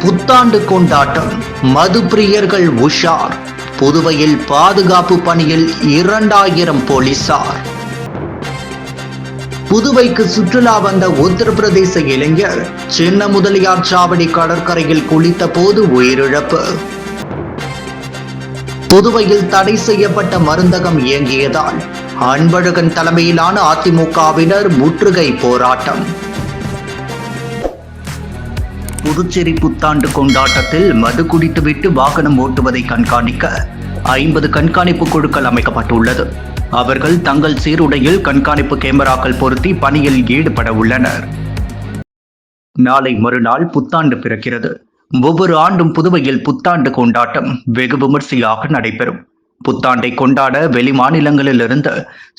புத்தாண்டு கொண்டாட்டம், மது பிரியர்கள் உஷார். புதுவையில் பாதுகாப்பு பணியில் 2000 போலீசார். புதுவைக்கு சுற்றுலா வந்த உத்தரப்பிரதேச இளைஞர் சின்ன முதலியார் சாவடி கடற்கரையில் குளித்த போது உயிரிழப்பு. புதுவையில் தடை செய்யப்பட்ட மருந்தகம் இயங்கியதால் அன்பழகன் தலைமையிலான அதிமுகவினர் முற்றுகை போராட்டம். புதுச்சேரி புத்தாண்டு கொண்டாட்டத்தில் மது குடித்துவிட்டு வாகனம் ஓட்டுவதை கண்காணிக்க 50 கண்காணிப்பு குழுக்கள் அமைக்கப்பட்டுள்ளது. அவர்கள் தங்கள் சீருடையில் கண்காணிப்பு கேமராக்கள் பொருத்தி பணியில் ஈடுபட உள்ளனர். நாளை மறுநாள் புத்தாண்டு பிறக்கிறது. ஒவ்வொரு ஆண்டும் புதுவையில் புத்தாண்டு கொண்டாட்டம் வெகு விமர்சையாக நடைபெறும். புத்தாண்டை கொண்டாட வெளி மாநிலங்களிலிருந்து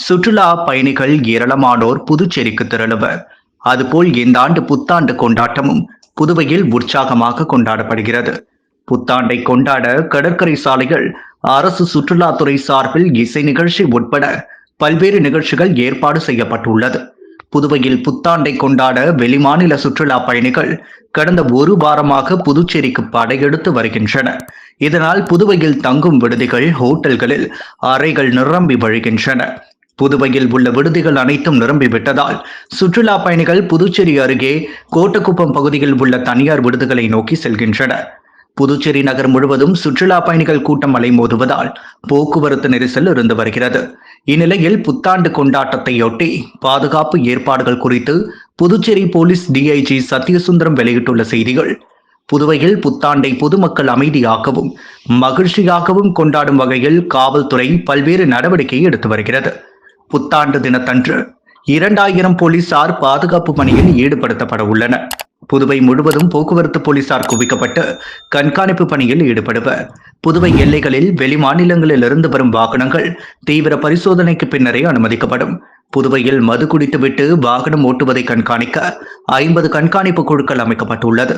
சுற்றுலா பயணிகள் ஏராளமானோர் புதுச்சேரிக்கு திரளுவர். அதுபோல் இந்த ஆண்டு புத்தாண்டு கொண்டாட்டமும் புதுவையில் உற்சாகமாக கொண்டாடப்படுகிறது. புத்தாண்டை கொண்டாட கடற்கரை சாலைகள் அரசு சுற்றுலாத்துறை சார்பில் இசை நிகழ்ச்சி உட்பட பல்வேறு நிகழ்ச்சிகள் ஏற்பாடு செய்யப்பட்டுள்ளது. புதுவையில் புத்தாண்டை கொண்டாட வெளிமாநில சுற்றுலா பயணிகள் கடந்த ஒரு வாரமாக புதுச்சேரிக்கு படையெடுத்து வருகின்றனர். இதனால் புதுவையில் தங்கும் விடுதிகள், ஹோட்டல்களில் அறைகள் நிரம்பி வழிகின்றன. புதுவையில் உள்ள விடுதிகள் அனைத்தும் நிரம்பிவிட்டதால் சுற்றுலா பயணிகள் புதுச்சேரி அருகே கோட்டக்குப்பம் பகுதியில் உள்ள தனியார் விடுதிகளை நோக்கி செல்கின்றனர். புதுச்சேரி நகர் முழுவதும் சுற்றுலா பயணிகள் கூட்டம் அலைமோதுவதால் போக்குவரத்து நெரிசல் இருந்து வருகிறது. இந்நிலையில் புத்தாண்டு கொண்டாட்டத்தையொட்டி பாதுகாப்பு ஏற்பாடுகள் குறித்து புதுச்சேரி போலீஸ் டிஐஜி சத்யசுந்தரம் வெளியிட்டுள்ள செய்திகள்: புதுவையில் புத்தாண்டை பொதுமக்கள் அமைதியாகவும் மகிழ்ச்சியாகவும் கொண்டாடும் வகையில் காவல்துறை பல்வேறு நடவடிக்கை எடுத்து வருகிறது. புத்தாண்டு தினத்தன்று 2000 போலீசார் பாதுகாப்பு பணியில் ஈடுபடுத்தப்பட உள்ளனர். புதுவை முழுவதும் போக்குவரத்து போலீசார் குவிக்கப்பட்டு கண்காணிப்பு பணியில் ஈடுபடுவர். புதுவை எல்லைகளில் வெளி மாநிலங்களிலிருந்து வரும் வாகனங்கள் தீவிர பரிசோதனைக்கு பின்னரே அனுமதிக்கப்படும். புதுவையில் மது குடித்துவிட்டு வாகனம் ஓட்டுவதை கண்காணிக்க 50 கண்காணிப்பு குழுக்கள் அமைக்கப்பட்டுள்ளது.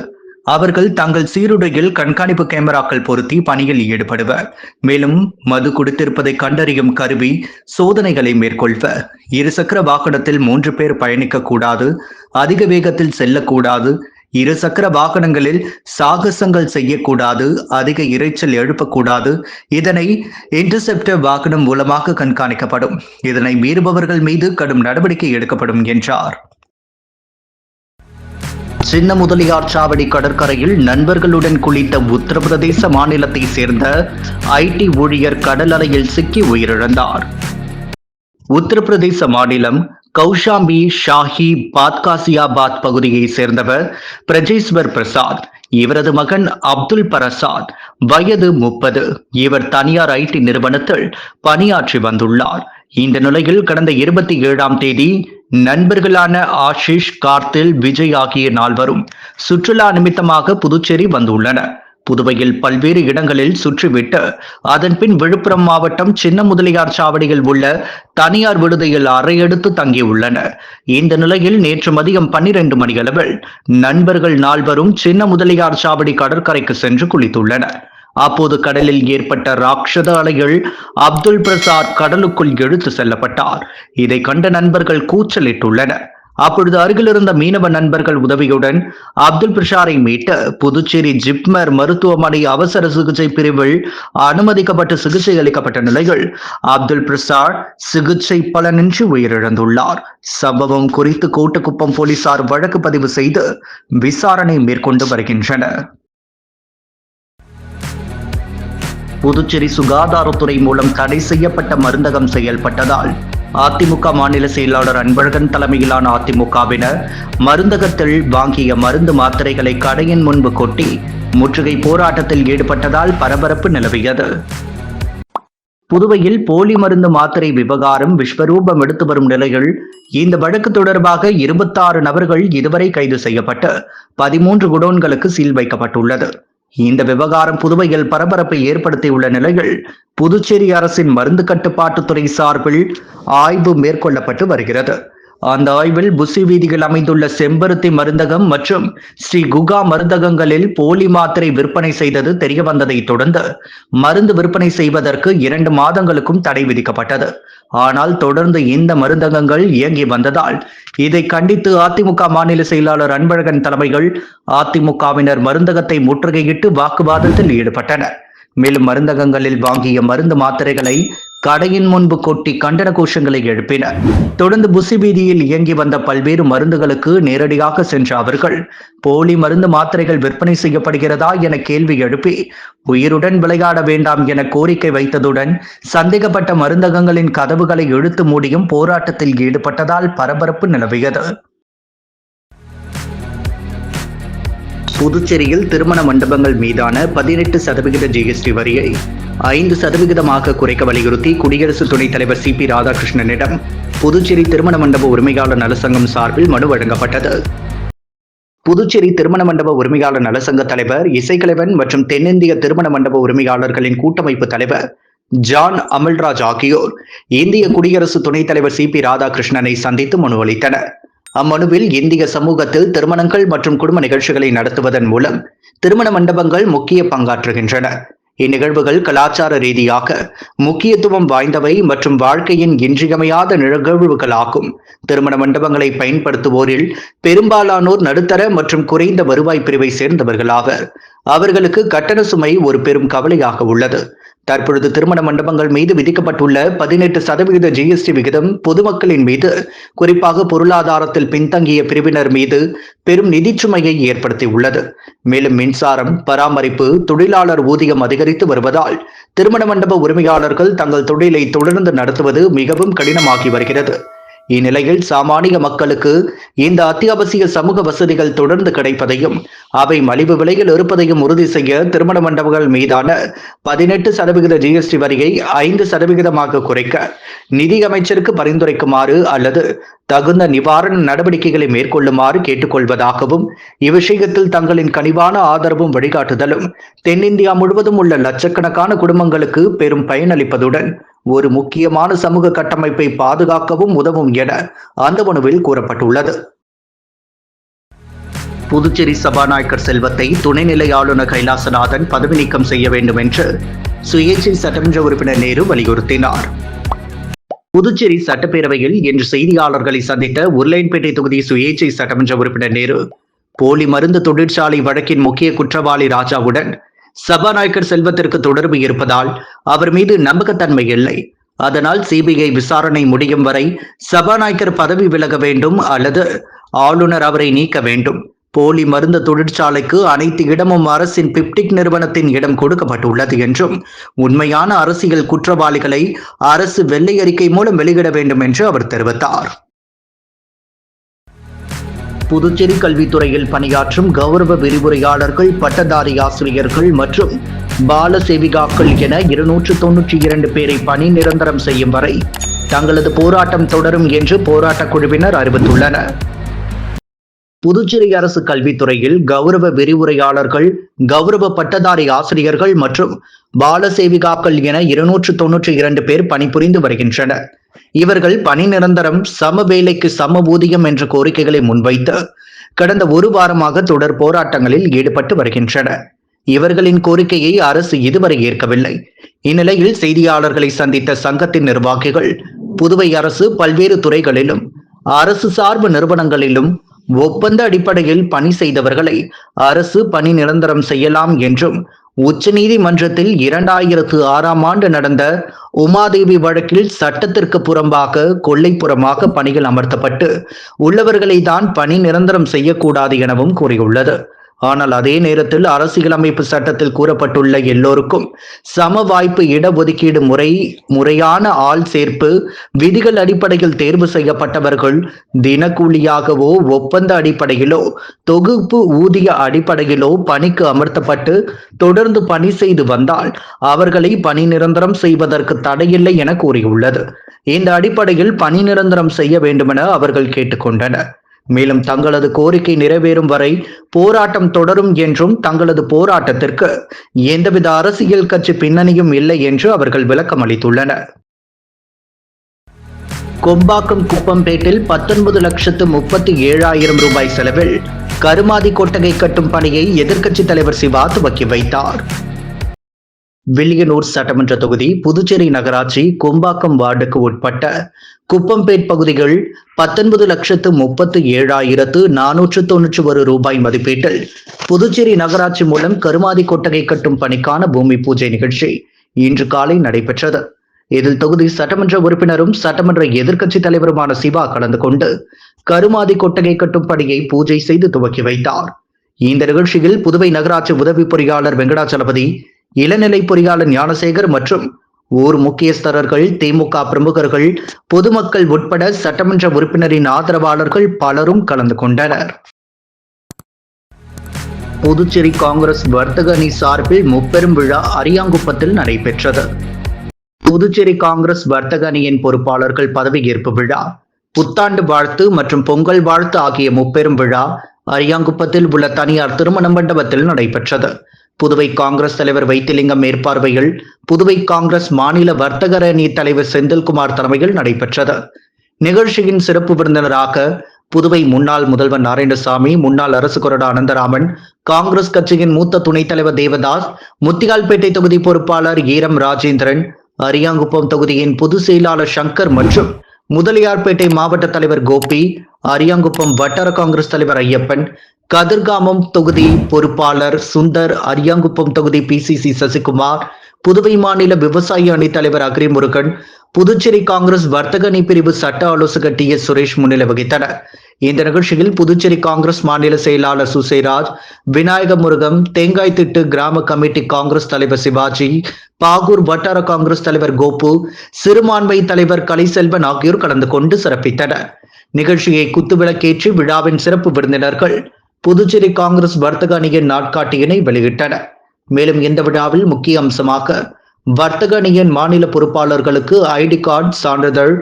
அவர்கள் தங்கள் சீருடையில் கண்காணிப்பு கேமராக்கள் பொருத்தி பணியில் ஈடுபடுவர். மேலும் மது குடித்திருப்பதை கண்டறியும் கருவி சோதனைகளை மேற்கொள்வர். இருசக்கர வாகனத்தில் 3 பேர் பயணிக்க கூடாது, அதிக வேகத்தில் செல்லக்கூடாது, இருசக்கர வாகனங்களில் சாகசங்கள் செய்யக்கூடாது, அதிக இரைச்சல் எழுப்பக்கூடாது. இதனை இன்டர்செப்டர் வாகனம் மூலமாக கண்காணிக்கப்படும். இதனை மீறுபவர்கள் மீது கடும் நடவடிக்கை எடுக்கப்படும் என்றார். சின்ன முதலியார் சாவடி கடற்கரையில் நண்பர்களுடன் குளித்த உத்தரப்பிரதேச மாநிலத்தை சேர்ந்த ஐடி ஊழியர் கடல் அலையில் சிக்கி உயிரிழந்தார். உத்தரப்பிரதேச மாநிலம் கௌஷாம்பி ஷாஹி பாத்காசியாபாத் பகுதியை சேர்ந்தவர் பிரஜேஸ்வர் பிரசாத். இவரது மகன் அப்துல் பிரசாத் வயது 30. இவர் தனியார் ஐடி நிறுவனத்தில் பணியாற்றி வந்துள்ளார். இந்த நிலையில் கடந்த 27ஆம் தேதி நண்பர்களான ஆஷிஷ், கார்த்தில், விஜய் ஆகிய 4வரும் சுற்றுலா நிமித்தமாக புதுச்சேரி வந்துள்ளனர். புதுவையில் பல்வேறு இடங்களில் சுற்றிவிட்டு அதன் பின் விழுப்புரம் மாவட்டம் சின்ன முதலியார் சாவடியில் உள்ள தனியார் விடுதியில் அறையெடுத்து தங்கியுள்ளனர். இந்த நிலையில் நேற்று மதியம் 12 மணியளவில் நண்பர்கள் 4வரும் சின்ன முதலியார் சாவடி கடற்கரைக்கு சென்று குளித்துள்ளனர். அப்போது கடலில் ஏற்பட்ட ராட்சத அலையில் அப்துல் பிரசாத் கடலுக்குள் இழுத்து செல்லப்பட்டார். இதை கண்ட நண்பர்கள் கூச்சலிட்டுள்ளனர். அப்பொழுது அருகில் இருந்த மீனவ நண்பர்கள் உதவியுடன் அப்துல் பிரசாரை மீட்டு புதுச்சேரி ஜிப்மர் மருத்துவமனை அவசர சிகிச்சை பிரிவில் அனுமதிக்கப்பட்டு சிகிச்சை அளிக்கப்பட்ட நிலையில் அப்துல் பிரசாத் சிகிச்சை பலனின்றி உயிரிழந்துள்ளார். சம்பவம் குறித்து கோட்டக்குப்பம் போலீசார் வழக்கு பதிவு செய்து விசாரணை மேற்கொண்டு வருகின்றனர். புதுச்சேரி சுகாதாரத்துறை மூலம் தடை செய்யப்பட்ட மருந்தகம் செயல்பட்டதால் அதிமுக மாநில செயலாளர் அன்பழகன் தலைமையிலான அதிமுகவினர் மருந்தகத்தில் வாங்கிய மருந்து மாத்திரைகளை கடையின் முன்பு கொட்டி முற்றுகை போராட்டத்தில் ஈடுபட்டதால் பரபரப்பு நிலவியது. புதுவையில் போலி மருந்து மாத்திரை விவகாரம் விஸ்வரூபம் எடுத்து வரும் நிலையில் இந்த வழக்கு தொடர்பாக 26 நபர்கள் இதுவரை கைது செய்யப்பட்டு 13 குடோன்களுக்கு சீல் வைக்கப்பட்டுள்ளது. இந்த விவகாரம் புதுவையில் பரபரப்பை ஏற்படுத்தியுள்ள நிலையில் புதுச்சேரி அரசின் மருந்து கட்டுப்பாட்டுத்துறை சார்பில் ஆய்வு மேற்கொள்ளப்பட்டு வருகிறது. அந்த ஆய்வில் புசி வீதியில் அமைந்துள்ள செம்பருத்தி மருந்தகம் மற்றும் ஸ்ரீ குகா மருந்தகங்களில் போலி மாத்திரை விற்பனை செய்தது தெரியவந்ததை தொடர்ந்து மருந்து விற்பனை செய்வதற்கு 2 மாதங்களுக்கும் தடை விதிக்கப்பட்டது. ஆனால் தொடர்ந்து இந்த மருந்தகங்கள் இயங்கி வந்ததால் இதை கண்டித்து அதிமுக மாநில செயலாளர் அன்பழகன் தலைமையில் அதிமுகவினர் மருந்தகத்தை முற்றுகையிட்டு வாக்குவாதத்தில் ஈடுபட்டனர். மேலும் மருந்தகங்களில் வாங்கிய மருந்து மாத்திரைகளை கடையின் முன்பு கொட்டி கண்டன கோஷங்களை எழுப்பினர். தொடர்ந்து புசி வீதியில் இயங்கி வந்த பல்வேறு மருந்துகளுக்கு நேரடியாக சென்ற அவர்கள் போலி மருந்து மாத்திரைகள் விற்பனை செய்யப்படுகிறதா என கேள்வி எழுப்பி உயிருடன் விளையாட வேண்டாம் என கோரிக்கை வைத்ததுடன் சந்தேகப்பட்ட மருந்தகங்களின் கதவுகளை இழுத்து மூடியும் போராட்டத்தில் ஈடுபட்டதால் பரபரப்பு நிலவியது. புதுச்சேரியில் திருமண மண்டபங்கள் மீதான 18% ஜிஎஸ்டி வரியை 5% குறைக்க வலியுறுத்தி குடியரசு துணைத் தலைவர் CP ராதாகிருஷ்ணனிடம் புதுச்சேரி திருமண மண்டப உரிமையாளர் நலசங்கம் சார்பில் மனு வழங்கப்பட்டது. புதுச்சேரி திருமண மண்டப உரிமையாளர் நலசங்க தலைவர் இசைக்கலைவன் மற்றும் தென்னிந்திய திருமண மண்டப உரிமையாளர்களின் கூட்டமைப்பு தலைவர் ஜான் அமல்ராஜ் ஆகியோர் இந்திய குடியரசு துணைத் தலைவர் CP ராதாகிருஷ்ணனை சந்தித்து மனு அளித்தனர். அம்மனுவில் இந்திய சமூகத்தில் திருமணங்கள் மற்றும் குடும்ப நிகழ்ச்சிகளை நடத்துவதன் மூலம் திருமண மண்டபங்கள் முக்கிய பங்காற்றுகின்றன. இந்நிகழ்வுகள் கலாச்சார ரீதியாக முக்கியத்துவம் வாய்ந்தவை மற்றும் வாழ்க்கையின் இன்றியமையாத நிகழ்வுகளாகும். திருமண மண்டபங்களை பயன்படுத்துவோரில் பெரும்பாலானோர் நடுத்தர மற்றும் குறைந்த வருவாய் பிரிவை சேர்ந்தவர்களாவர். அவர்களுக்கு கட்டண சுமை ஒரு பெரும் கவலையாக உள்ளது. தற்பொழுது திருமண மண்டபங்கள் மீது விதிக்கப்பட்டுள்ள 18% ஜிஎஸ்டி விகிதம் பொதுமக்களின் மீது, குறிப்பாக பொருளாதாரத்தில் பின்தங்கிய பிரிவினர் மீது பெரும் நிதிச்சுமையை ஏற்படுத்தியுள்ளது. மேலும் மின்சாரம், பராமரிப்பு, தொழிலாளர் ஊதியம் அதிகரித்து வருவதால் திருமண மண்டப உரிமையாளர்கள் தங்கள் தொழிலை தொடர்ந்து நடத்துவது மிகவும் கடினமாகி வருகிறது. இந்நிலையில் சாமானிய மக்களுக்கு இந்த அத்தியாவசிய சமூக வசதிகள் தொடர்ந்து கிடைப்பதையும் அவை மலிவு விலையில் இருப்பதையும் உறுதி செய்ய திருமண மண்டபங்கள் மீதான 18% ஜிஎஸ்டி வரியை 5% குறைக்க நிதி அமைச்சருக்கு பரிந்துரைக்குமாறு அல்லது தகுந்த நிவாரண நடவடிக்கைகளை மேற்கொள்ளுமாறு கேட்டுக்கொள்வதாகவும் இவ்விஷயத்தில் தங்களின் கனிவான ஆதரவும் வழிகாட்டுதலும் தென்னிந்தியா முழுவதும் உள்ள லட்சக்கணக்கான குடும்பங்களுக்கு பெரும் பயனளிப்பதுடன் ஒரு முக்கியமான சமூக கட்டமைப்பை பாதுகாக்கவும் உதவும் என அந்த மனுவில் கூறப்பட்டுள்ளது. புதுச்சேரி சபாநாயகர் செல்வத்தை துணைநிலை ஆளுநர் கைலாசநாதன் பதவி நீக்கம் செய்ய வேண்டும் என்று சுயேட்சை சட்டமன்ற உறுப்பினர் நேரு வலியுறுத்தினார். புதுச்சேரி சட்டப்பேரவையில் இன்று செய்தியாளர்களை சந்தித்த உருளையன்பேட்டை தொகுதி சுயேட்சை சட்டமன்ற உறுப்பினர் நேரு போலி மருந்து தொழிற்சாலை வழக்கின் முக்கிய குற்றவாளி ராஜாவுடன் சபாநாயகர் செல்வத்திற்கு தொடர்பு இருப்பதால் அவர் மீது நம்பகத்தன்மை இல்லை. அதனால் சிபிஐ விசாரணை முடியும் வரை சபாநாயகர் பதவி விலக வேண்டும் அல்லது ஆளுநர் அவரை நீக்க வேண்டும். போலி மருந்து தொழிற்சாலைக்கு அனைத்து இடமும் அரசின் பிப்டிக் நிறுவனத்தின் இடம் கொடுக்கப்பட்டுள்ளது என்றும் உண்மையான அரசியல் குற்றவாளிகளை அரசு வெள்ளை அறிக்கை மூலம் வெளியிட வேண்டும் என்று அவர் தெரிவித்தார். புதுச்சேரி கல்வித்துறையில் பணியாற்றும் கௌரவ விரிவுரையாளர்கள், பட்டதாரி ஆசிரியர்கள் மற்றும் பால சேவிகாக்கள் என 292 பேரை பணி நிரந்தரம் செய்யும் வரை தங்களது போராட்டம் தொடரும் என்று போராட்டக் குழுவினர் அறிவித்துள்ளனர். புதுச்சேரி அரசு கல்வித்துறையில் கௌரவ விரிவுரையாளர்கள், கௌரவ பட்டதாரி ஆசிரியர்கள் மற்றும் பால சேவிகாக்கள் என 292 பேர் பணிபுரிந்து வருகின்றனர். இவர்கள் பணி நிரந்தரம், சம வேலைக்கு சம ஊதியம் என்ற கோரிக்கைகளை முன்வைத்து கடந்த 1 வாரமாக தொடர் போராட்டங்களில் ஈடுபட்டு வருகின்றனர். இவர்களின் கோரிக்கையை அரசு இதுவரை ஏற்கவில்லை. இந்நிலையில் செய்தியாளர்களை சந்தித்த சங்கத்தின் நிர்வாகிகள் புதுவை அரசு பல்வேறு துறைகளிலும் அரசு சார்பு நிறுவனங்களிலும் ஒப்பந்த அடிப்படையில் பணி செய்தவர்களை அரசு பணி நிரந்தரம் செய்யலாம் என்றும் உச்ச நீதிமன்றத்தில் 2006ஆம் ஆண்டு நடந்த உமாதேவி வழக்கில் சட்டத்திற்கு புறம்பாக கொள்ளைப்புறமாக பணிகள் அமர்த்தப்பட்டு உள்ளவர்களை தான் பணி நிரந்தரம் செய்யக்கூடாது எனவும் கூறியுள்ளது. ஆனால் அதே நேரத்தில் அரசியலமைப்பு சட்டத்தில் கூறப்பட்டுள்ள எல்லோருக்கும் சம வாய்ப்பு இடஒதுக்கீடு முறையான ஆள் சேர்ப்பு விதிகள் அடிப்படையில் தேர்வு செய்யப்பட்டவர்கள் தினக்கூலியாகவோ ஒப்பந்த அடிப்படையிலோ தொகுப்பு ஊதிய அடிப்படையிலோ பணிக்கு அமர்த்தப்பட்டு தொடர்ந்து பணி செய்து வந்தால் அவர்களை பணி நிரந்தரம் செய்வதற்கு தடையில்லை என கூறியுள்ளது. இந்த அடிப்படையில் பணி நிரந்தரம் செய்ய வேண்டுமென அவர்கள் கேட்டுக்கொண்டனர். மேலும் தங்களது கோரிக்கை நிறைவேறும் வரை போராட்டம் தொடரும் என்றும் தங்களது போராட்டத்திற்கு எந்தவித அரசியல் கட்சி பின்னணியும் இல்லை என்று அவர்கள் விளக்கம் அளித்துள்ளனர். கொம்பாக்கம் குப்பம்பேட்டில் 19,37,000 ரூபாய் செலவில் கருமாதி கொட்டகை கட்டும் பணியை எதிர்க்கட்சித் தலைவர் சிவா துவக்கி வைத்தார். வில்லியனூர் சட்டமன்ற தொகுதி புதுச்சேரி நகராட்சி கொம்பாக்கம் வார்டுக்கு உட்பட்ட குப்பம்பேட் பகுதிகள் 19,37,491 ரூபாய் மதிப்பீட்டில் புதுச்சேரி நகராட்சி மூலம் கருமாதி கொட்டகை கட்டும் பணிக்கான பூமி பூஜை நிகழ்ச்சி இன்று காலை நடைபெற்றது. இதில் தொகுதி சட்டமன்ற உறுப்பினரும் சட்டமன்ற எதிர்க்கட்சி தலைவருமான சிவா கலந்து கொண்டு கருமாதி கொட்டகை கட்டும் பணியை பூஜை செய்து துவக்கி வைத்தார். இந்த நிகழ்ச்சியில் புதுவை நகராட்சி உதவி பொறியாளர் வெங்கடாச்சலபதி, இளநிலை பொறியாளர் ஞானசேகர் மற்றும் ஊர் முக்கியஸ்தரர்கள், திமுக பிரமுகர்கள், பொதுமக்கள் உட்பட சட்டமன்ற உறுப்பினரின் ஆதரவாளர்கள் பலரும் கலந்து கொண்டனர். புதுச்சேரி காங்கிரஸ் வர்த்தக அணி சார்பில் முப்பெரும் விழா அரியாங்குப்பத்தில் நடைபெற்றது. புதுச்சேரி காங்கிரஸ் வர்த்தக அணியின் பொறுப்பாளர்கள் பதவியேற்பு விழா, புத்தாண்டு வாழ்த்து மற்றும் பொங்கல் வாழ்த்து ஆகிய முப்பெரும் விழா அரியாங்குப்பத்தில் உள்ள தனியார் திருமண மண்டபத்தில் நடைபெற்றது. புதுவை காங்கிரஸ் தலைவர் வைத்திலிங்கம் மேற்பார்வையில் புதுவை காங்கிரஸ் மாநில வர்த்தக அணி தலைவர் செந்தில்குமார் தலைமையில் நடைபெற்றது. நிகழ்ச்சியின் சிறப்பு விருந்தினராக புதுவை முன்னாள் முதல்வர் நாராயணசாமி, முன்னாள் அரசு கொறடா அனந்தராமன், காங்கிரஸ் கட்சியின் மூத்த துணைத் தலைவர் தேவதாஸ், முத்தியால்பேட்டை தொகுதி பொறுப்பாளர் ஈரம் ராஜேந்திரன், அரியாங்குப்பம் தொகுதியின் பொதுச் செயலாளர் சங்கர் மற்றும் முதலியார்பேட்டை மாவட்ட தலைவர் கோபி, அரியாங்குப்பம் வட்டார காங்கிரஸ் தலைவர் ஐயப்பன், கதிர்காமம் தொகுதி பொறுப்பாளர் சுந்தர், அரியாங்குப்பம் தொகுதி பிசிசி சசிகுமார், புதுவை மாநில விவசாய அணி தலைவர் அக்ரிமுருகன், புதுச்சேரி காங்கிரஸ் வர்த்தக அணி பிரிவு சட்ட ஆலோசகர் டி எஸ் சுரேஷ் முன்னிலை வகித்தனர். இந்த நிகழ்ச்சியில் புதுச்சேரி காங்கிரஸ் மாநில செயலாளர் சுசேராஜ், விநாயக முருகம், தேங்காய் திட்டு கிராம கமிட்டி காங்கிரஸ் தலைவர் சிவாஜி, பாகூர் வட்டார காங்கிரஸ் தலைவர் கோபு, சிறுபான்மை தலைவர் கலைசெல்வன் ஆகியோர் கலந்து கொண்டு சிறப்பித்தனர். நிகழ்ச்சியை குத்துவிளக்கேற்றி விழாவின் சிறப்பு விருந்தினர்கள் புதுச்சேரி காங்கிரஸ் வர்த்தக அணியின் நாட்காட்டியினை வெளியிட்டனர். மேலும் இந்த விழாவில் முக்கிய அம்சமாக வர்த்தக அணியின் மாநில பொறுப்பாளர்களுக்கு ஐடி கார்டு, சான்றிதழ்,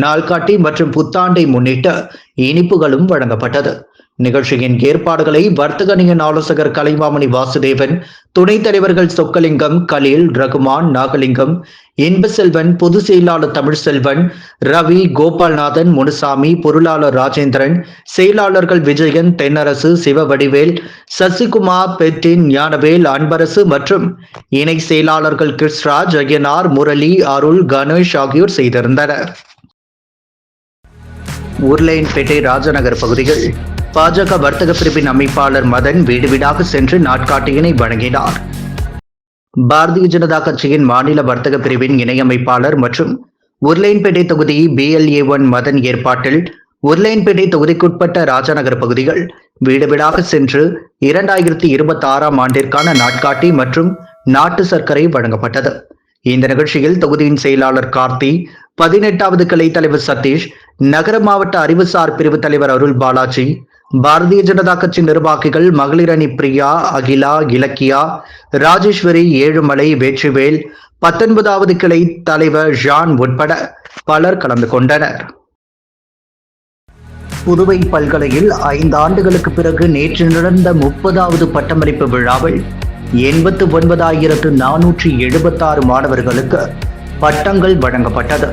நாள்காட்டி மற்றும் புத்தாண்டை முன்னிட்டு இனிப்புகளும் வழங்கப்பட்டது. நிகழ்ச்சியின் ஏற்பாடுகளை வர்த்தக அணியின் ஆலோசகர் கலைமாமணி வாசுதேவன், துணைத் தலைவர்கள் சொக்கலிங்கம், கலீல், ரகுமான், நாகலிங்கம், இன்பசெல்வன், பொதுச் செயலாளர் தமிழ்செல்வன், ரவி, கோபால்நாதன், முனுசாமி, பொருளாளர் ராஜேந்திரன், செயலாளர்கள் விஜயன், தென்னரசு, சிவவடிவேல், சசிகுமார், பெட்டின், ஞானவேல், அன்பரசு மற்றும் இணை செயலாளர்கள் கிருஷ்ராஜ், ஐயனார், முரளி, அருள், கணேஷ் ஆகியோர் செய்திருந்தனர். உருளையன்பேட்டை ராஜநகர் பகுதிகள் பாஜக வர்த்தக பிரிவின் அமைப்பாளர் மதன் வீடு வீடாக சென்று நாட்காட்டியினை வழங்கினார். பாரதிய ஜனதா கட்சியின் மாநில வர்த்தக பிரிவின் இணையமைப்பாளர் மற்றும் உருளையன்பேட்டை தொகுதி BLA1 மதன் ஏற்பாட்டில் உருளையன்பேட்டை தொகுதிக்குட்பட்ட ராஜநகர் பகுதிகள் வீடு வீடாக சென்று 2026ஆம் ஆண்டிற்கான நாட்காட்டி மற்றும் நாட்டு சர்க்கரை வழங்கப்பட்டது. இந்த நிகழ்ச்சியில் தொகுதியின் செயலாளர் கார்த்தி, 18வது கிளை தலைவர் சதீஷ், நகர மாவட்ட அறிவுசார் பிரிவு தலைவர் அருள் பாலாஜி, பாரதிய ஜனதா கட்சி நிர்வாகிகள் மகளிர் அணி பிரியா, அகிலா, இலக்கியா, ராஜேஸ்வரி, ஏழுமலை, வெற்றிவேல், 19வது கிளை தலைவர் ஜான் உட்பட பலர் கலந்து கொண்டனர். புதுவை பல்கலையில் 5 ஆண்டுகளுக்கு பிறகு நேற்று நடந்த 30வது பட்டமளிப்பு விழாவில் 89,476 மாணவர்களுக்கு பட்டங்கள் வழங்கப்பட்டது.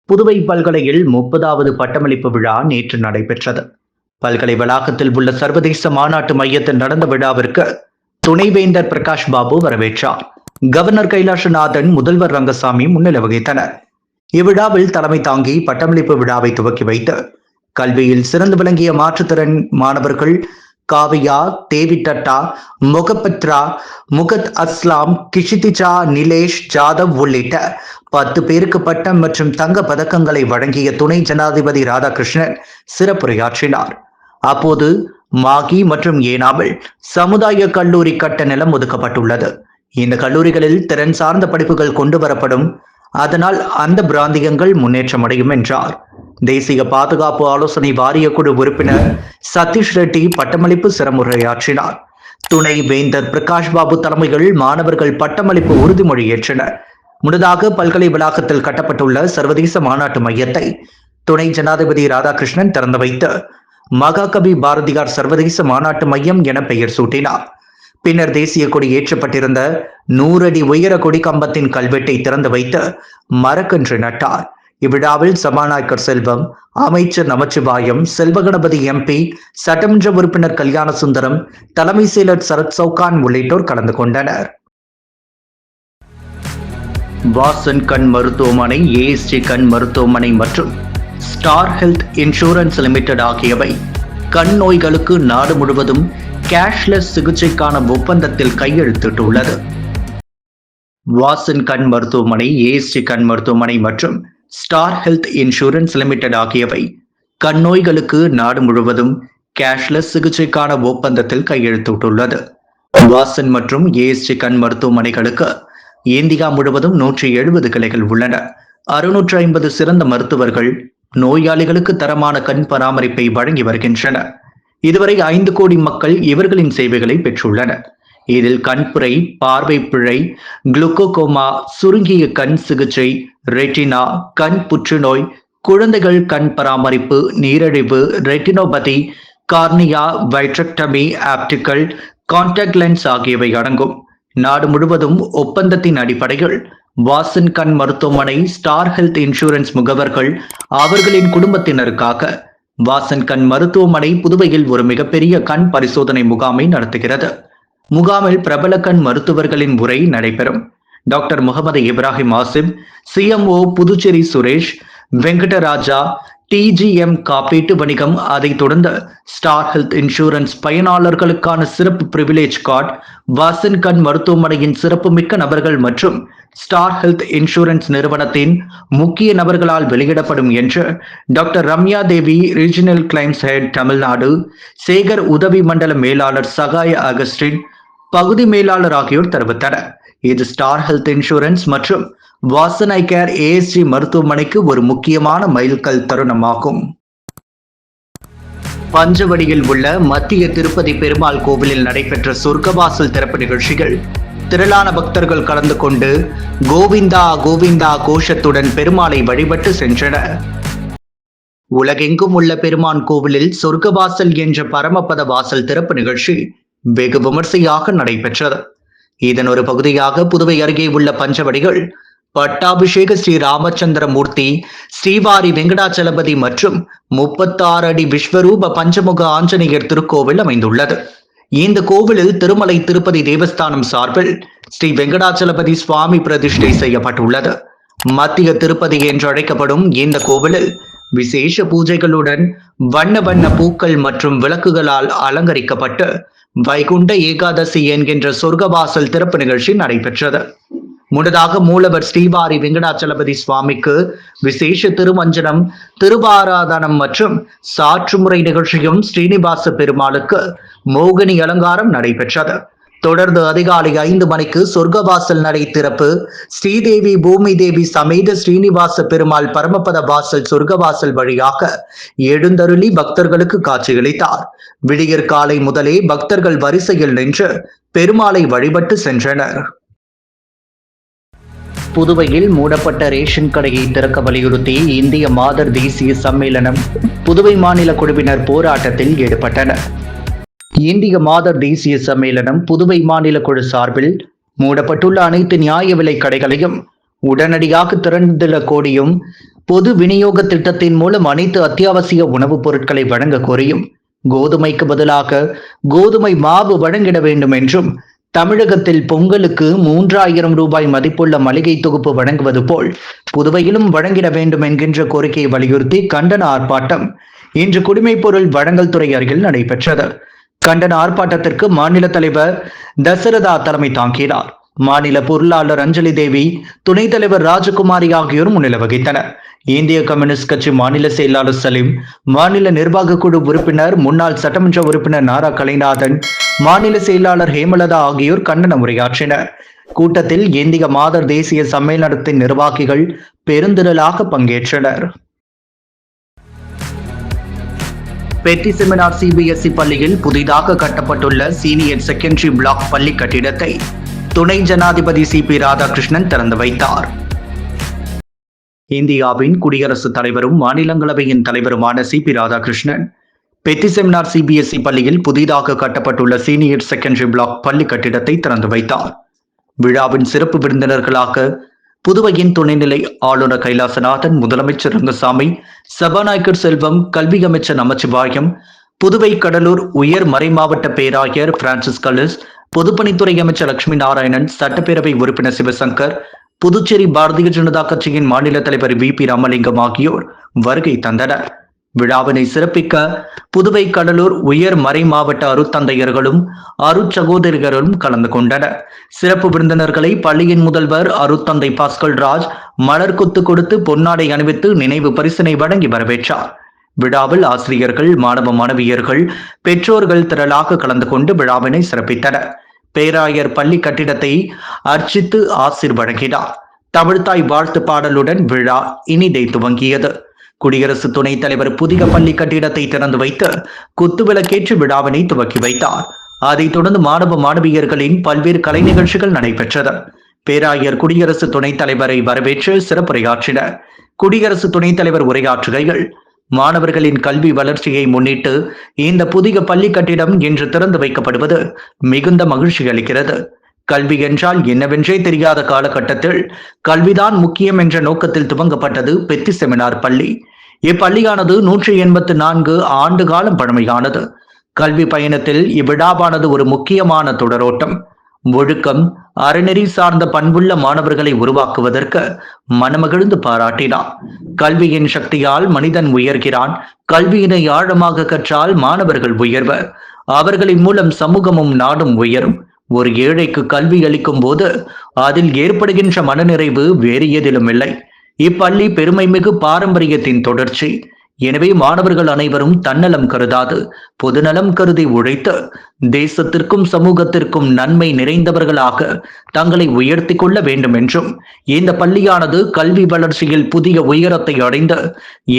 புதுவை பல்கலையில் 30வது பட்டமளிப்பு விழா நேற்று நடைபெற்றது. பல்கலை வளாகத்தில் உள்ள சர்வதேச மாநாட்டு மையத்தில் நடந்த விழாவிற்கு துணைவேந்தர் பிரகாஷ் பாபு வரவேற்றார். கவர்னர் கைலாசநாதன், முதல்வர் ரங்கசாமி முன்னிலை வகித்தனர். இவ்விழாவில் தலைமை தாங்கி பட்டமளிப்பு விழாவை துவக்கி வைத்து கல்வியில் சிறந்து விளங்கிய மாற்றுத்திறன் மாணவர்கள் காவியா, தேவிட்டட்டா, முகபத்ரா, முகத் அஸ்லாம், கிஷிதிஜா, நிலேஷ் ஜாதவ் உள்ளிட்ட 10 பேருக்கு பட்டம் மற்றும் தங்க பதக்கங்களை வழங்கிய துணை ஜனாதிபதி ராதாகிருஷ்ணன் சிறப்புரையாற்றினார். அப்போது மாகி மற்றும் ஏனாமில் சமுதாய கல்லூரி கட்ட நிலம் ஒதுக்கப்பட்டுள்ளது. இந்த கல்லூரிகளில் திறன் சார்ந்த படிப்புகள் கொண்டு வரப்படும், அதனால் அந்த பிராந்தியங்கள் முன்னேற்றம் அடையும் என்றார். தேசிய பாதுகாப்பு ஆலோசனை வாரிய குழு உறுப்பினர் சதீஷ் ரெட்டி பட்டமளிப்பு சிறப்புரையாற்றினார். துணை வேந்தர் பிரகாஷ் பாபு தலைமையில் மாணவர்கள் பட்டமளிப்பு உறுதிமொழி ஏற்றனர். முன்னதாக பல்கலை வளாகத்தில் கட்டப்பட்டுள்ள சர்வதேச மாநாட்டு மையத்தை துணை ஜனாதிபதி ராதாகிருஷ்ணன் திறந்து வைத்து மகாகவி பாரதியார் சர்வதேச மாநாட்டு மையம் என பெயர் சூட்டினார். பின்னர் தேசிய கொடி ஏற்றப்பட்டிருந்த 100 அடி உயர கொடி கம்பத்தின் கல்வெட்டை திறந்து வைத்து மரக்கன்று நட்டார். இவ்விழாவில் சபாநாயகர் செல்வம், அமைச்சர் நமச்சிவாயம், செல்வகணபதி MP, சட்டமன்ற உறுப்பினர் கல்யாண சுந்தரம், தலைமை செயலர் சரத் சவுகான் உள்ளிட்டோர் கலந்து கொண்டனர். வாசன் கண் மருத்துவமனை, ASG கண் மருத்துவமனை மற்றும் ஸ்டார் ஹெல்த் இன்சூரன்ஸ் லிமிடெட் ஆகியவை கண் நோய்களுக்கு நாடு முழுவதும் கேஷ்லெஸ் சிகிச்சைக்கான ஒப்பந்தத்தில் கையெழுத்திட்டுள்ளது. வாசன் கண் மருத்துவமனை, ASG கண் மருத்துவமனை மற்றும் ஸ்டார் ஹெல்த் இன்சூரன்ஸ் லிமிடெட் ஆகியவை கண் நோய்களுக்கு நாடு முழுவதும் கேஷ்லெஸ் சிகிச்சைக்கான ஒப்பந்தத்தில் கையெழுத்திட்டுள்ளது. வாசன் மற்றும் ASG கண் மருத்துவமனைகளுக்கு இந்தியா முழுவதும் 170 கிளைகள் உள்ளன. 650 சிறந்த மருத்துவர்கள் நோயாளிகளுக்கு தரமான கண் பராமரிப்பை வழங்கி வருகின்றனர். இதுவரை 5 கோடி மக்கள் இவர்களின் சேவைகளை பெற்றுள்ளனர். இதில் கண்புரை, பார்வை பிழை, குளுக்கோகோமா, சுருங்கிய கண் சிகிச்சை, ரெட்டினா, கண் புற்றுநோய், குழந்தைகள் கண் பராமரிப்பு, நீரிழிவு, retinopathy, cornea, vitrectomy, optical, contact lens ஆகியவை அடங்கும். நாடு முழுவதும் ஒப்பந்தத்தின் அடிப்படையில் வாசன் கண் மருத்துவமனை, ஸ்டார் ஹெல்த் இன்சூரன்ஸ் முகவர்கள் அவர்களின் குடும்பத்தினருக்காக வாசன் கண் மருத்துவமனை புதுவையில் ஒரு மிகப்பெரிய கண் பரிசோதனை முகாமை நடத்துகிறது. முகாமில் பிரபல கண் மருத்துவர்களின் உரை நடைபெறும். Doctor Mohammed Ibrahim Asim, CMO Puducherry Suresh, Venkataraja, TGM காப்பீட்டு வணிகம், அதைத் தொடர்ந்து ஸ்டார் ஹெல்த் இன்சூரன்ஸ் பயனாளர்களுக்கான சிறப்பு பிரிவிலேஜ் கார்டு, வாசன் கண் மருத்துவமனையின் சிறப்புமிக்க நபர்கள் மற்றும் ஸ்டார் ஹெல்த் இன்சூரன்ஸ் நிறுவனத்தின் முக்கிய நபர்களால் வெளியிடப்படும் என்று doctor Ramya Devi, regional claims head Tamil Nadu, Sekar உதவி மண்டல மேலாளர் சகாய அகஸ்டின், பகுதி மேலாளர் ஆகியோர் தெரிவித்தனர். இது ஸ்டார் ஹெல்த் இன்சூரன்ஸ் மற்றும் வாசன் ஐ கேர் ASG மருத்துவமனைக்கு ஒரு முக்கியமான மைல்கல் தருணமாகும். பஞ்சவடியில் உள்ள மத்திய திருப்பதி பெருமாள் கோவிலில் நடைபெற்ற சொர்க்கவாசல் திறப்பு நிகழ்ச்சிகள் திரளான பக்தர்கள் கலந்து கொண்டு கோவிந்தா கோவிந்தா கோஷத்துடன் பெருமாளை வழிபட்டு சென்றனர். உலகெங்கும் உள்ள பெருமான் கோவிலில் சொர்க்கவாசல் என்ற பரமபத வாசல் திறப்பு நிகழ்ச்சி வெகு விமர்சையாக நடைபெற்றது. இதன் ஒரு பகுதியாக புதுவை அருகே உள்ள பஞ்சவடிகள் பட்டாபிஷேக ஸ்ரீ ராமச்சந்திர மூர்த்தி, ஸ்ரீவாரி வெங்கடாச்சலபதி மற்றும் 36 அடி விஸ்வரூப பஞ்சமுக ஆஞ்சநேயர் திருக்கோவில் அமைந்துள்ளது. இந்த கோவிலில் திருமலை திருப்பதி தேவஸ்தானம் சார்பில் ஸ்ரீ வெங்கடாச்சலபதி சுவாமி பிரதிஷ்டை செய்யப்பட்டுள்ளது. மத்திய திருப்பதி என்று அழைக்கப்படும் இந்த கோவிலில் விசேஷ பூஜைகளுடன் வண்ண வண்ண பூக்கள் மற்றும் விளக்குகளால் அலங்கரிக்கப்பட்டு வைகுண்ட ஏகாதசி என்கின்ற சொர்க்கவாசல் திறப்பு நிகழ்ச்சி நடைபெற்றது. முன்னதாக மூலவர் ஸ்ரீவாரி வெங்கடாச்சலபதி சுவாமிக்கு விசேஷ திருமஞ்சனம், திருவாராதனம் மற்றும் சாற்றுமுறை நிகழ்ச்சியும், ஸ்ரீனிவாச பெருமாளுக்கு மோகினி அலங்காரம் நடைபெற்றது. தொடர்ந்து அதிகாலை 5 மணிக்கு சொர்க்கவாசல் நடை திறப்பு, ஸ்ரீதேவி பூமி தேவி சமேத ஸ்ரீனிவாச பெருமாள் பரமபத வாசல் சொர்க்கவாசல் வழியாக எழுந்தருளி பக்தர்களுக்கு காட்சியளித்தார். விடியற் காலை முதலே பக்தர்கள் வரிசையில் நின்று பெருமாளை வழிபட்டு சென்றனர். புதுவையில் மூடப்பட்ட ரேஷன் கடையை திறக்க வலியுறுத்தி இந்திய மாதர் தேசிய சம்மேளனம் புதுவை மாநில குழுவினர் போராட்டத்தில் ஈடுபட்டனர். இந்திய மாதர் தேசிய சம்மேளனம் புதுவை மாநில குழு சார்பில் மூடப்பட்டுள்ள அனைத்து நியாய விலை கடைகளையும் உடனடியாக திறந்துள்ள கோரியும், பொது விநியோக திட்டத்தின் மூலம் அனைத்து அத்தியாவசிய உணவுப் பொருட்களை வழங்க கோரியும், கோதுமைக்கு பதிலாக கோதுமை மாவு வழங்கிட வேண்டும் என்றும், தமிழகத்தில் பொங்கலுக்கு 3000 ரூபாய் மதிப்புள்ள மளிகை தொகுப்பு வழங்குவது போல் புதுவையிலும் வழங்கிட வேண்டும் என்கின்ற கோரிக்கையை வலியுறுத்தி கண்டன ஆர்ப்பாட்டம் இன்று குடிமைப்பொருள் வழங்கல் துறை அருகில் நடைபெற்றது. கண்டன ஆர்ப்பாட்டத்திற்கு மாநில தலைவர் தசரதா தலைமை தாங்கினார். மாநில பொருளாளர் அஞ்சலி தேவி, துணைத் தலைவர் ராஜகுமாரி ஆகியோர் முன்னிலை வகித்தனர். இந்திய கம்யூனிஸ்ட் கட்சி மாநில செயலாளர் சலீம், மாநில நிர்வாக குழு உறுப்பினர் முன்னாள் சட்டமன்ற உறுப்பினர் நாரா கலைநாதன், மாநில செயலாளர் ஹேமலதா ஆகியோர் கண்டன உரையாற்றினர். கூட்டத்தில் இந்திய மாதர் தேசிய சம்மேளனத்தின் நிர்வாகிகள் பெருந்திரளாக பங்கேற்றனர். பெட்டி செமினார் CBSE பள்ளியில் புதிதாக கட்டப்பட்டுள்ள சீனியர் செகண்டரி பிளாக் பள்ளி கட்டிடத்தை துணை ஜனாதிபதி CP ராதாகிருஷ்ணன் திறந்து வைத்தார். இந்தியாவின் குடியரசுத் தலைவரும் மாநிலங்களவையின் தலைவருமான CP ராதாகிருஷ்ணன் பெட்டி செமினார் CBSE பள்ளியில் புதிதாக கட்டப்பட்டுள்ள சீனியர் செகண்டரி பிளாக் பள்ளி கட்டிடத்தை திறந்து வைத்தார். விழாவின் சிறப்பு விருந்தினர்களாக புதுவையின் துணைநிலை ஆளுநர் கைலாசநாதன், முதலமைச்சர் ரங்கசாமி, சபாநாயகர் செல்வம், கல்வி அமைச்சர் நமச்சிவாயம், புதுவை கடலூர் உயர் மறைமாவட்ட பேராயர் பிரான்சிஸ் கலிஸ், பொதுப்பணித்துறை அமைச்சர் லட்சுமி நாராயணன், சட்டப்பேரவை உறுப்பினர் சிவசங்கர், புதுச்சேரி பாரதிய ஜனதா கட்சியின் மாநில தலைவர் VP ராமலிங்கம் ஆகியோர் வருகை தந்தனர். விழாவினை சிறப்பிக்க புதுவை கடலூர் உயர் மறை மாவட்ட அருத்தந்தையர்களும் அருட்சகோதரிகளும் கலந்து கொண்டனர். சிறப்பு விருந்தினர்களை பள்ளியின் முதல்வர் அருத்தந்தை பாஸ்கல் ராஜ் மலர் கொத்து கொடுத்து பொன்னாடை அணிவித்து நினைவு பரிசினை வழங்கி வரவேற்றார். விழாவில் ஆசிரியர்கள், மாணவ மாணவியர்கள், பெற்றோர்கள் திரளாக கலந்து கொண்டு விழாவினை சிறப்பித்தனர். பேராயர் பள்ளி கட்டிடத்தை அர்ச்சித்து ஆசிர் வழங்கினார். தமிழ்தாய் வாழ்த்து பாடலுடன் விழா இனிதே துவங்கியது. குடியரசு துணைத் தலைவர் புதிய பள்ளி கட்டிடத்தை திறந்து வைத்து குத்துவிளக்கேற்று விழாவினை துவக்கி வைத்தார். அதைத் தொடர்ந்து மாணவ மாணவியர்களின் பல்வேறு கலை நிகழ்ச்சிகள் நடைபெற்றது. பேராயர் குடியரசு துணைத் தலைவரை வரவேற்று சிறப்புரையாற்றினர். குடியரசு துணைத் தலைவர் உரையாற்றுகையில், மாணவர்களின் கல்வி வளர்ச்சியை முன்னிட்டு இந்த புதிய பள்ளி கட்டிடம் இன்று திறந்து வைக்கப்படுவது மிகுந்த மகிழ்ச்சி அளிக்கிறது. கல்வி என்றால் என்னவென்றே தெரியாத காலகட்டத்தில் கல்விதான் முக்கியம் என்ற நோக்கத்தில் துவங்கப்பட்டது பெத்தி செமினார் பள்ளி. இப்பள்ளியானது 184 ஆண்டு காலம் பழமையானது. கல்வி பயணத்தில் இவ்விழாவானது ஒரு முக்கியமான தொடரோட்டம். ஒழுக்கம், அறநெறி சார்ந்த பண்புள்ள மாணவர்களை உருவாக்குவதற்கு மனமகிழ்ந்து பாராட்டினார். கல்வியின் சக்தியால் மனிதன் உயர்கிறான். கல்வியினை ஆழமாக கற்றால் மாணவர்கள் உயர்வர். அவர்களின் மூலம் சமூகமும் நாடும் உயரும். ஒரு ஏழைக்கு கல்வி அளிக்கும் போது அதில் ஏற்படுகின்ற மனநிறைவு வேறு எதிலும் இல்லை. இப்பள்ளி பெருமைமிகு பாரம்பரியத்தின் தொடர்ச்சி. எனவே மாணவர்கள் அனைவரும் தன்னலம் கருதாது பொதுநலம் கருதி உழைத்து தேசத்திற்கும் சமூகத்திற்கும் நன்மை நிறைந்தவர்களாக தங்களை உயர்த்தி கொள்ள வேண்டும் என்றும், இந்த பள்ளியானது கல்வி வளர்ச்சியில் புதிய உயரத்தை அடைந்து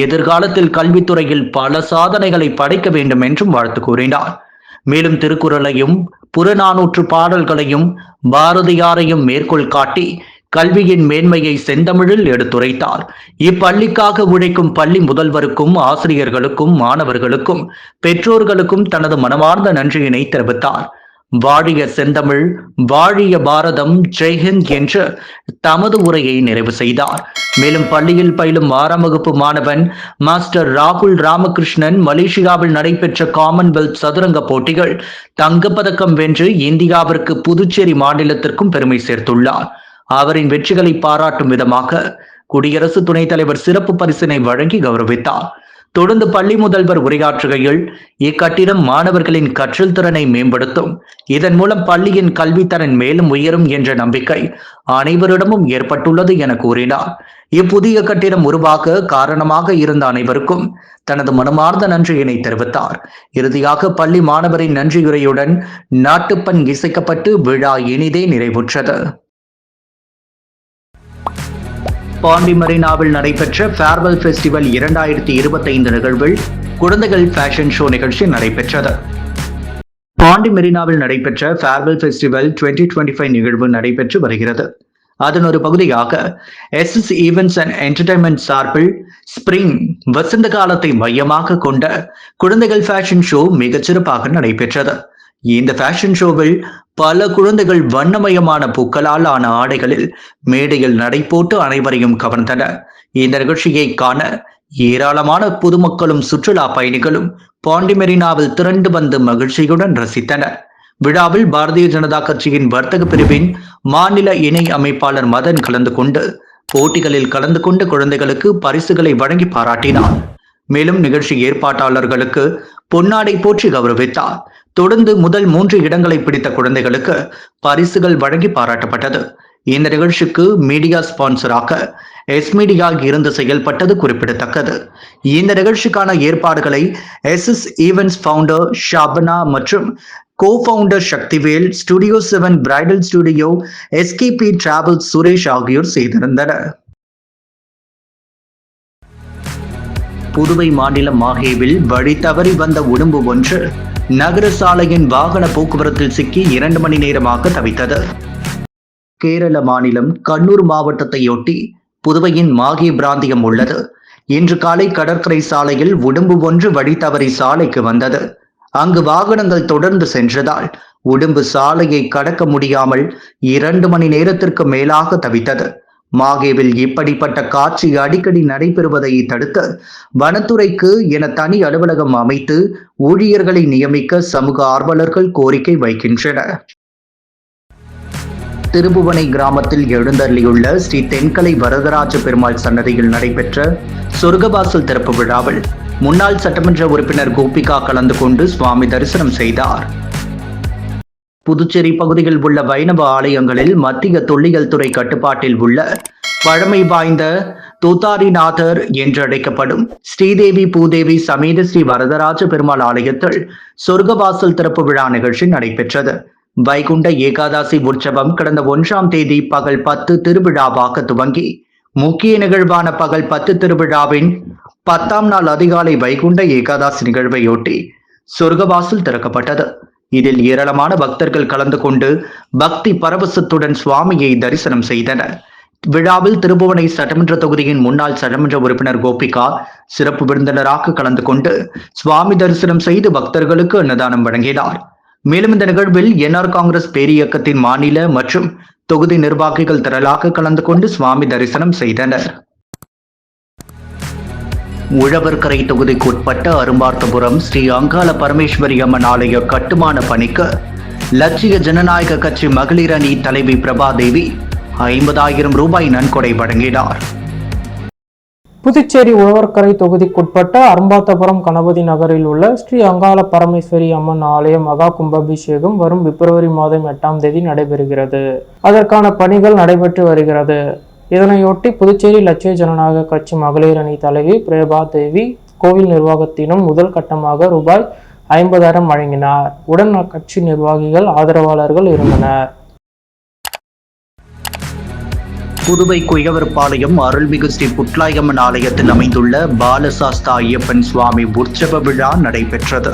எதிர்காலத்தில் கல்வித்துறையில் பல சாதனைகளை படைக்க வேண்டும் என்றும் வாழ்த்து கூறினார். மேலும் திருக்குறளையும் புறநானூற்று பாடல்களையும் பாரதியாரையும் மேற்கோள் காட்டி கல்வியின் மேன்மையை செந்தமிழில் எடுத்துரைத்தார். இப்பள்ளிக்காக உழைக்கும் பள்ளி முதல்வருக்கும், ஆசிரியர்களுக்கும், மாணவர்களுக்கும், பெற்றோர்களுக்கும் தனது மனமார்ந்த நன்றியினை தெரிவித்தார். வாழிய செந்தமிழ், வாழிய பாரதம், ஜெய்ஹிந்த் என்று தமது உரையை நிறைவு செய்தார். மேலும் பள்ளியில் பயிலும் 6ஆம் வகுப்பு மாணவன் மாஸ்டர் ராகுல் ராமகிருஷ்ணன் மலேசியாவில் நடைபெற்ற காமன்வெல்த் சதுரங்க போட்டிகள் தங்கப்பதக்கம் வென்று இந்தியாவிற்கு, புதுச்சேரி மாநிலத்திற்கும் பெருமை சேர்த்துள்ளார். அவரின் வெற்றிகளை பாராட்டும் விதமாக குடியரசு துணைத் தலைவர் சிறப்பு பரிசினை வழங்கி கௌரவித்தார். தொடர்ந்து பள்ளி முதல்வர் உரையாற்றுகையில், இக்கட்டிடம் மாணவர்களின் கற்றல் திறனை மேம்படுத்தும். இதன் மூலம் பள்ளியின் கல்வித்தரன் மேலும் உயரும் என்ற நம்பிக்கை அனைவரிடமும் ஏற்பட்டுள்ளது என கூறினார். இப்புதிய கட்டிடம் உருவாக்க காரணமாக இருந்த அனைவருக்கும் தனது மனமார்ந்த நன்றியினை தெரிவித்தார். இறுதியாக பள்ளி மாணவரின் நன்றியுரையுடன் நாட்டுப்பண் இசைக்கப்பட்டு விழா இனிதே நிறைவுற்றது. பாண்டி மெரினாவில் நடைபெற்ற ஃபேர்வெல் ஃபெஸ்டிவல் 2025 நிகழ்வில் குழந்தைகள் ஃபேஷன் ஷோ நிகழ்ச்சி நடைபெற்றது. பாண்டி மெரினாவில் நடைபெற்ற ஃபேர்வெல் ஃபெஸ்டிவல் 2025 நிகழ்வு நடைபெற்று வருகிறது. அதன் ஒரு பகுதியாக SS ஈவென்ட்ஸ் அண்ட் என்டர்டைன்மெண்ட் சார்பில் ஸ்பிரிங் வசந்த காலத்தை மையமாக கொண்ட குழந்தைகள் ஃபேஷன் ஷோ மிகச் சிறப்பாக நடைபெற்றது. இந்த ஃபேஷன் ஷோவில் பல குழந்தைகள் வண்ணமயமான பூக்களால் ஆன ஆடைகளில் மேடையில் நடை போட்டு அனைவரையும் கவர்ந்தனர். இந்த நிகழ்ச்சியை காண ஏராளமான பொதுமக்களும் சுற்றுலா பயணிகளும் பாண்டி மெரினாவில் திரண்டு வந்து மகிழ்ச்சியுடன் ரசித்தனர். விழாவில் பாரதிய ஜனதா கட்சியின் வர்த்தக பிரிவின் மாநில இணை அமைப்பாளர் மதன் கலந்து கொண்டு போட்டிகளில் கலந்து கொண்ட குழந்தைகளுக்கு பரிசுகளை வழங்கி பாராட்டினார். மேலும் நிகழ்ச்சி ஏற்பாட்டாளர்களுக்கு பொன்னாடை போற்றி கௌரவித்தார். தொடர்ந்து முதல் 3 இடங்களை பிடித்த குழந்தைகளுக்கு பரிசுகள் வழங்கி பாராட்டப்பட்டது. இந்த நிகழ்ச்சிக்கு மீடியா ஸ்பான்சராக எஸ் மீடியா இருந்து செயல்பட்டது குறிப்பிடத்தக்கது. இந்த நிகழ்ச்சிக்கான ஏற்பாடுகளை SS ஈவென்ட்ஸ் ஃபவுண்டர் ஷாபனா மற்றும் co-founder Sakthivel, studio 7 bridal studio, SKP travels Suresh ஆகியோர் செய்திருந்தனர். புதுவை மாநிலம் மாஹேவில் வழி தவறி வந்த உடும்பு ஒன்று நகர சாலையின் வாகன போக்குவரத்தில் சிக்கி 2 மணி நேரமாக தவித்தது. கேரள மாநிலம் கண்ணூர் மாவட்டத்தையொட்டி புதுவையின் மாஹே பிராந்தியம் உள்ளது. இன்று காலை கடற்கரை சாலையில் உடும்பு ஒன்று வழி தவறி சாலைக்கு வந்தது. அங்கு வாகனங்கள் தொடர்ந்து சென்றதால் உடும்பு சாலையை கடக்க முடியாமல் 2 மணி நேரத்திற்கு மேலாக தவித்தது. மாகேவில் இப்படிப்பட்ட காட்சி அடிக்கடி நடைபெறுவதை தடுத்து வனத்துறைக்கு என தனி அலுவலகம் அமைத்து ஊழியர்களை நியமிக்க சமூக ஆர்வலர்கள் கோரிக்கை வைக்கின்றனர். திருபுவனை கிராமத்தில் எழுந்தருளியுள்ள ஸ்ரீ தென்கலை வரதராஜ பெருமாள் சன்னதியில் நடைபெற்ற சொர்க்கவாசல் திறப்பு விழாவில் முன்னாள் சட்டமன்ற உறுப்பினர் கோபிகா கலந்து கொண்டு சுவாமி தரிசனம் செய்தார். புதுச்சேரி பகுதியில் உள்ள வைணவ ஆலயங்களில் மத்திய தொல்லியல் துறை கட்டுப்பாட்டில் உள்ள பழமை வாய்ந்த தூத்தாரிநாதர் என்றழைக்கப்படும் ஸ்ரீதேவி பூதேவி சமேத ஸ்ரீ வரதராஜ பெருமாள் ஆலயத்தில் சொர்க்கவாசல் திறப்பு விழா நிகழ்ச்சி நடைபெற்றது. வைகுண்ட ஏகாதசி உற்சவம் கடந்த 1ஆம் தேதி பகல் 10 திருவிழாவாக துவங்கி முக்கிய நிகழ்வான பகல் 10 திருவிழாவின் 10ஆம் நாள் அதிகாலை வைகுண்ட ஏகாதசி நிகழ்வையொட்டி சொர்க்கவாசல் திறக்கப்பட்டது. இதில் ஏராளமான பக்தர்கள் கலந்து கொண்டு பக்தி பரவசத்துடன் சுவாமியை தரிசனம் செய்தனர். விழாவில் திருபுவனை சட்டமன்ற தொகுதியின் முன்னாள் சட்டமன்ற உறுப்பினர் கோபிகா சிறப்பு விருந்தினராக கலந்து கொண்டு சுவாமி தரிசனம் செய்து பக்தர்களுக்கு அன்னதானம் வழங்கினார். மேலும் இந்த நிகழ்வில் என்ஆர் காங்கிரஸ் பேரியக்கத்தின் மாநில மற்றும் தொகுதி நிர்வாகிகள் திரளாக கலந்து கொண்டு சுவாமி தரிசனம் செய்தனர். உழவர்கரை தொகுதிக்குட்பட்ட அரும்பார்த்தபுரம் ஸ்ரீ அங்காள பரமேஸ்வரி அம்மன் ஆலய கட்டுமான பணிக்கு லட்சிய ஜனநாயக கட்சி மகளிர் அணி தலைவி பிரபாதேவி 50,000 ரூபாய் நன்கொடை வழங்கினார். புதுச்சேரி உழவர்கரை தொகுதிக்குட்பட்ட அரும்பார்த்தபுரம் கணபதி நகரில் உள்ள ஸ்ரீ அங்காள பரமேஸ்வரி அம்மன் ஆலய மகா கும்பாபிஷேகம் வரும் பிப்ரவரி மாதம் 8ஆம் தேதி நடைபெறுகிறது. அதற்கான பணிகள் நடைபெற்று வருகிறது. இதனையொட்டி புதுச்சேரி லட்சிய ஜனநாயக கட்சி மகளிர் அணி தலைவி பிரபா தேவி கோவில் நிர்வாகத்தினம் முதல் கட்டமாக ரூபாய் 50,000 வழங்கினார். உடன் கட்சி நிர்வாகிகள் ஆதரவாளர்கள் இருந்தனர். புதுவை குயவர்பாளையம் அருள்மிகு ஸ்ரீ புட்லாயம்மன் ஆலயத்தில் அமைந்துள்ள பாலசாஸ்தா ஐயப்பன் சுவாமி உற்சவ விழா நடைபெற்றது.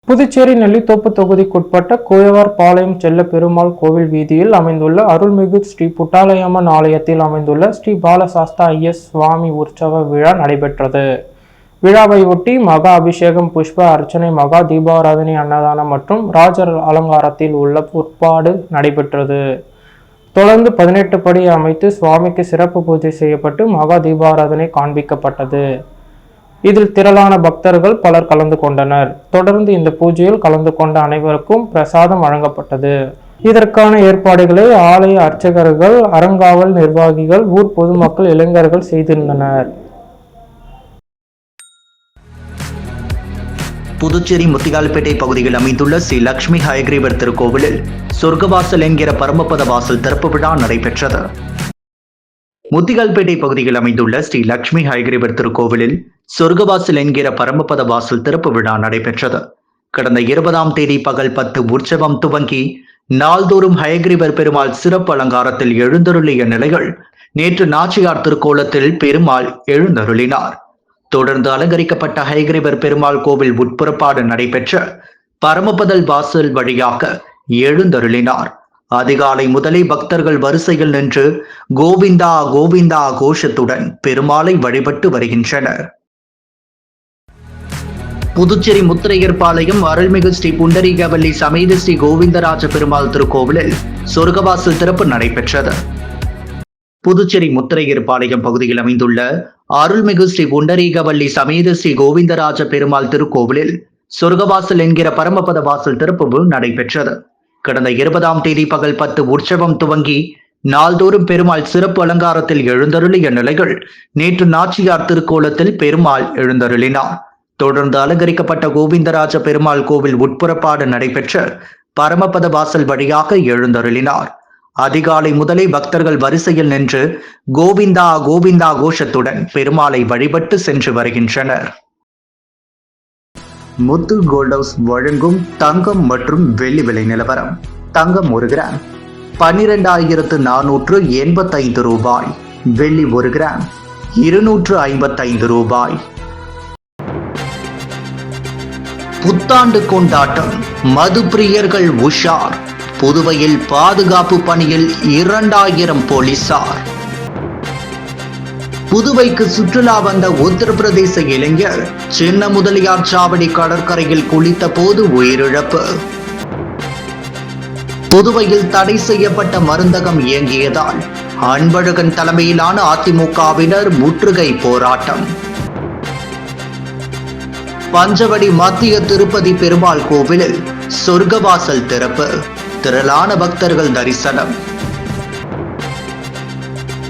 புதுச்சேரி நெல்லித்தோப்பு தொகுதிக்குட்பட்ட குயவர்பாளையம் செல்ல பெருமாள் கோவில் வீதியில் அமைந்துள்ள அருள்மிகு ஸ்ரீ புட்டாலயம்மன் ஆலயத்தில் அமைந்துள்ள ஸ்ரீ பாலசாஸ்தா ஐயஸ் சுவாமி உற்சவ விழா நடைபெற்றது. விழாவை ஒட்டி மகா அபிஷேகம், புஷ்ப அர்ச்சனை, மகா தீபாராதனை, அன்னதானம் மற்றும் ராஜர் அலங்காரத்தில் உள்ள புற்பாடு நடைபெற்றது. தொடர்ந்து 18 படி அமைத்து சுவாமிக்கு சிறப்பு பூஜை செய்யப்பட்டு மகா தீபாராதனை காண்பிக்கப்பட்டது. இதில் திரளான பக்தர்கள் பலர் கலந்து கொண்டனர். தொடர்ந்து இந்த பூஜையில் கலந்து கொண்ட அனைவருக்கும் பிரசாதம் வழங்கப்பட்டது. இதற்கான ஏற்பாடுகளை ஆலய அர்ச்சகர்கள், அறங்காவல் நிர்வாகிகள், ஊர் பொதுமக்கள், இளைஞர்கள் செய்திருந்தனர். புதுச்சேரி முத்தியால்பேட்டை பகுதியில் அமைந்துள்ள ஸ்ரீ லட்சுமி ஹயக்ரீவர் திருக்கோவிலில் சொர்க்கவாசல் என்கிற பரமபத வாசல் திறப்பு விழா நடைபெற்றது. முத்தியால்பேட்டை பகுதியில் அமைந்துள்ள ஸ்ரீ லட்சுமி ஹயக்ரீவர் திருக்கோவிலில் சொர்க்கவாசல் என்கிற பரமபத வாசல் திறப்பு விழா நடைபெற்றது. கடந்த 20ஆம் தேதி பகல் 10 உற்சவம் துவங்கி நாள்தோறும் ஹயக்ரீவர் பெருமாள் சிறப்பு அலங்காரத்தில் எழுந்தருளிய நிலையில் நேற்று நாச்சியார் திருக்கோலத்தில் பெருமாள் எழுந்தருளினார். தொடர்ந்து அலங்கரிக்கப்பட்ட ஹயக்ரீவர் பெருமாள் கோவில் உட்புறப்பாடு நடைபெற்ற பரமபதல் வாசல் வழியாக எழுந்தருளினார். அதிகாலை முதலே பக்தர்கள் வரிசையில் நின்று கோவிந்தா கோவிந்தா கோஷத்துடன் பெருமாளை வழிபட்டு வருகின்றனர். புதுச்சேரி முத்திரையர்பாளையம் அருள்மிகு ஸ்ரீ புண்டரீகவல்லி சமேத ஸ்ரீ கோவிந்தராஜ பெருமாள் திருக்கோவிலில் சொர்க்கவாசல் திறப்பு நடைபெற்றது. புதுச்சேரி முத்திரையர்பாளையம் பகுதியில் அமைந்துள்ள அருள்மிகு ஸ்ரீ புண்டரீகவல்லி சமேத ஸ்ரீ கோவிந்தராஜ பெருமாள் திருக்கோவிலில் சொர்க்கவாசல் என்கிற பரமபத வாசல் திறப்பு நடைபெற்றது. கடந்த 20ஆம் தேதி பகல் 10 உற்சவம் துவங்கி நாள்தோறும் பெருமாள் சிறப்பு அலங்காரத்தில் எழுந்தருளிய நிலைகள் நேற்று நாச்சியார் திருக்கோலத்தில் பெருமாள் எழுந்தருளினார். தொடர்ந்து அலங்கரிக்கப்பட்ட கோவிந்தராஜ பெருமாள் கோவில் உட்புறப்பாடு நடைபெற்ற பரமபத வாசல் வழியாக எழுந்தருளினார். அதிகாலை முதலே பக்தர்கள் வரிசையில் நின்று கோவிந்தா கோவிந்தா கோஷத்துடன் பெருமாளை வழிபட்டு சென்று வருகின்றனர். முத்து கோல்ட் ஹவுஸ் வழங்கும் தங்கம் மற்றும் வெள்ளி விலை நிலவரம். தங்கம் 1 கிராம் 12,485 ரூபாய். வெள்ளி 1 கிராம் 255 ரூபாய். புத்தாண்டு கொண்டாட்டம், மது பிரியர்கள் உஷார். புதுவையில் பாதுகாப்பு பணியில் 2000 போலீசார். புதுவைக்கு சுற்றுலா வந்த உத்தரப்பிரதேச இளைஞர் சின்ன முதலியார் சாவடி கடற்கரையில் குளித்த போது உயிரிழப்பு. புதுவையில் தடை செய்யப்பட்ட மருந்தகம் இயங்கியதால் அன்பழகன் தலைமையிலான அதிமுகவினர் முற்றுகை போராட்டம். பஞ்சவடி மத்திய திருப்பதி பெருமாள் கோவிலில் சொர்க்கவாசல் திறப்பு, திரளான பக்தர்கள் தரிசனம்.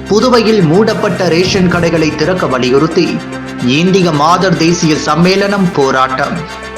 புதுவையில் மூடப்பட்ட ரேஷன் கடைகளை திறக்க வலியுறுத்தி இந்திய மாதர் தேசிய சம்மேளனம் போராட்டம்.